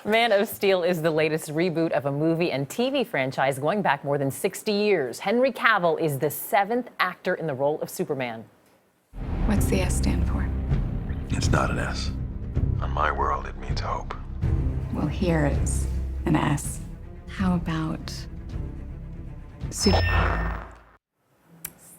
Man of Steel is the latest reboot of a movie and TV franchise going back more than 60 years. Henry Cavill is the 7th actor in the role of Superman. What's the S stand for? It's not an S. On my world, it means hope. Well, here it's an S. How about super?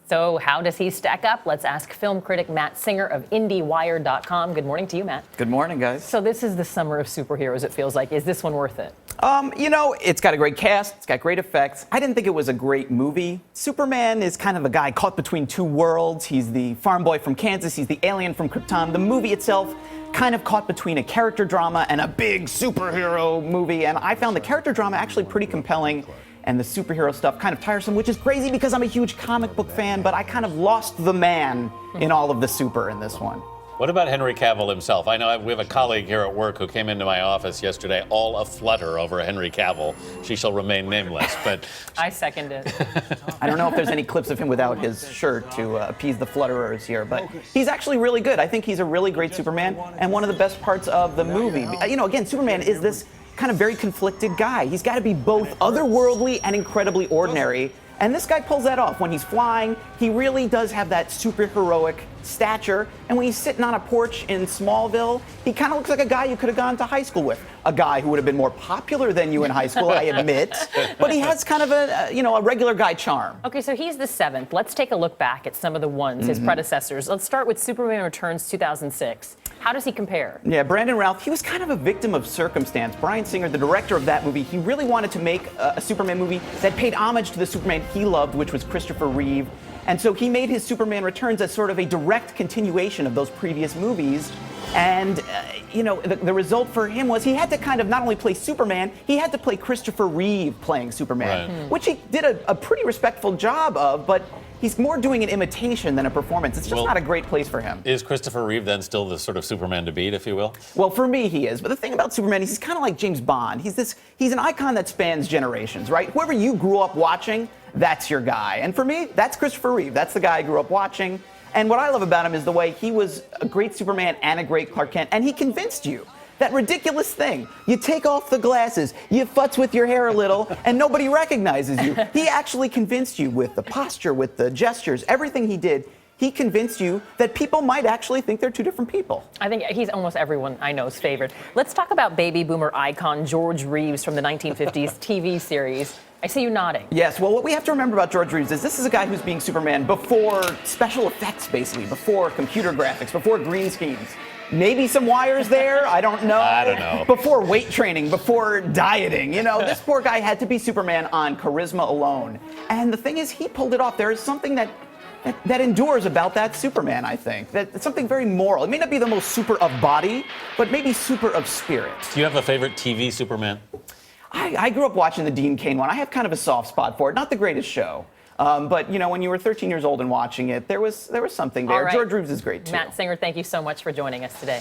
So how does he stack up? Let's ask film critic Matt Singer of IndieWire.com. Good morning to you, Matt. Good morning, guys. So this is the summer of superheroes, it feels like. Is this one worth it? It's got a great cast. It's got great effects. I didn't think it was a great movie. Superman is kind of a guy caught between two worlds. He's the farm boy from Kansas. He's the alien from Krypton. The movie itself kind of caught between a character drama and a big superhero movie. And I found the character drama actually pretty compelling and the superhero stuff kind of tiresome, which is crazy because I'm a huge comic book fan, but I kind of lost the man in all of the super in this one. What about Henry Cavill himself? I know we have a colleague here at work who came into my office yesterday all aflutter over Henry Cavill. She shall remain nameless, but... I second it. I don't know if there's any clips of him without his shirt to appease the flutterers here, but he's actually really good. I think he's a really great Superman and one of the best parts of the movie. Again, Superman is this kind of very conflicted guy. He's got to be both otherworldly and incredibly ordinary. And this guy pulls that off. When he's flying, he really does have that superheroic stature. And when he's sitting on a porch in Smallville, he kind of looks like a guy you could have gone to high school with. A guy who would have been more popular than you in high school, I admit. But he has kind of a regular guy charm. Okay, so he's the 7th. Let's take a look back at some of the ones, his predecessors. Let's start with Superman Returns 2006. How does he compare? Yeah, Brandon Routh, he was kind of a victim of circumstance. Bryan Singer, the director of that movie, he really wanted to make a Superman movie that paid homage to the Superman he loved, which was Christopher Reeve. And so he made his Superman Returns as sort of a direct continuation of those previous movies. And, the result for him was he had to kind of not only play Superman, he had to play Christopher Reeve playing Superman, which he did a pretty respectful job of, but he's more doing an imitation than a performance. It's just not a great place for him. Is Christopher Reeve then still the sort of Superman to beat, if you will? Well, for me, he is. But the thing about Superman is he's kind of like James Bond. He's an icon that spans generations, right? Whoever you grew up watching, that's your guy. And for me, that's Christopher Reeve. That's the guy I grew up watching. And what I love about him is the way he was a great Superman and a great Clark Kent. And he convinced you. That ridiculous thing. You take off the glasses, you futz with your hair a little, and nobody recognizes you. He actually convinced you with the posture, with the gestures, everything he did. He convinced you that people might actually think they're two different people. I think he's almost everyone I know's favorite. Let's talk about baby boomer icon George Reeves from the 1950s TV series. I see you nodding. Yes, well, what we have to remember about George Reeves is this is a guy who's being Superman before special effects, basically, before computer graphics, before green screens. Maybe some wires there, I don't know. I don't know. Before weight training, before dieting. This poor guy had to be Superman on charisma alone. And the thing is, he pulled it off. There is something that endures about that Superman, I think. It's something very moral. It may not be the most super of body, but maybe super of spirit. Do you have a favorite TV Superman? I grew up watching the Dean Cain one. I have kind of a soft spot for it. Not the greatest show. But, when you were 13 years old and watching it, there was something there. All right. George Reeves is great, too. Matt Singer, thank you so much for joining us today.